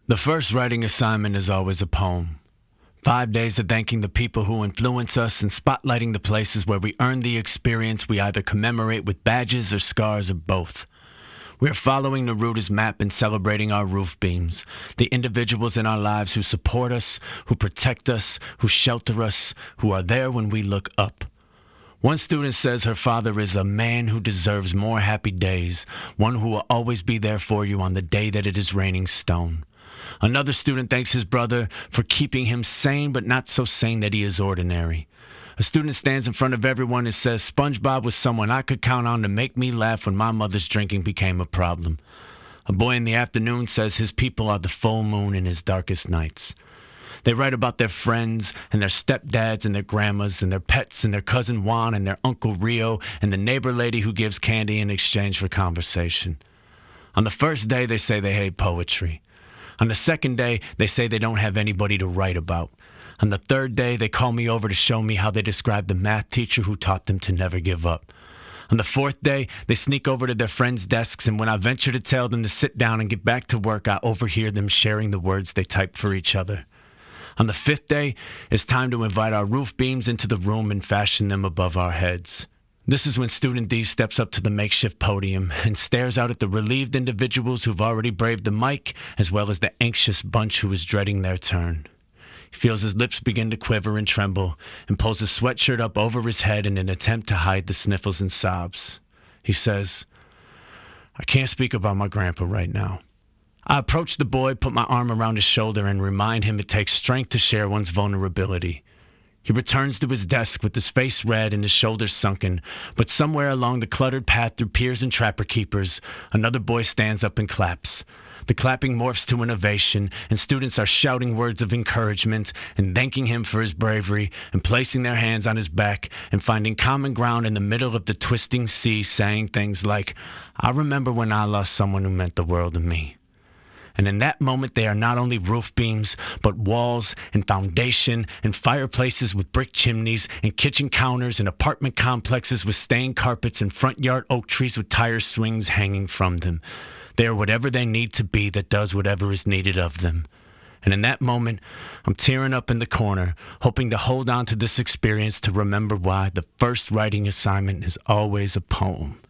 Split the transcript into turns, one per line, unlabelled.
The first writing assignment is always a poem. 5 days of thanking the people who influence us and spotlighting the places where we earn the experience we either commemorate with badges or scars or both. We are following the Neruda's map and celebrating our roof beams, the individuals in our lives who support us, who protect us, who shelter us, who are there when we look up. One student says her father is a man who deserves more happy days, one who will always be there for you on the day that it is raining stone. Another student thanks his brother for keeping him sane, but not so sane that he is ordinary. A student stands in front of everyone and says, SpongeBob was someone I could count on to make me laugh when my mother's drinking became a problem. A boy in the afternoon says his people are the full moon in his darkest nights. They write about their friends and their stepdads and their grandmas and their pets and their cousin Juan and their Uncle Rio and the neighbor lady who gives candy in exchange for conversation. On the first day, they say they hate poetry. On the second day, they say they don't have anybody to write about. On the third day, they call me over to show me how they describe the math teacher who taught them to never give up. On the fourth day, they sneak over to their friends' desks, and when I venture to tell them to sit down and get back to work, I overhear them sharing the words they type for each other. On the fifth day, it's time to invite our roof beams into the room and fashion them above our heads. This is when Student D steps up to the makeshift podium and stares out at the relieved individuals who've already braved the mic, as well as the anxious bunch who is dreading their turn. He feels his lips begin to quiver and tremble and pulls his sweatshirt up over his head in an attempt to hide the sniffles and sobs. He says, I can't speak about my grandpa right now. I approach the boy, put my arm around his shoulder, and remind him it takes strength to share one's vulnerability. He returns to his desk with his face red and his shoulders sunken, but somewhere along the cluttered path through peers and trapper keepers, another boy stands up and claps. The clapping morphs to an ovation, and students are shouting words of encouragement and thanking him for his bravery and placing their hands on his back and finding common ground in the middle of the twisting sea, saying things like, I remember when I lost someone who meant the world to me. And in that moment, they are not only roof beams, but walls and foundation and fireplaces with brick chimneys and kitchen counters and apartment complexes with stained carpets and front yard oak trees with tire swings hanging from them. They are whatever they need to be that does whatever is needed of them. And in that moment, I'm tearing up in the corner, hoping to hold on to this experience to remember why the first writing assignment is always a poem.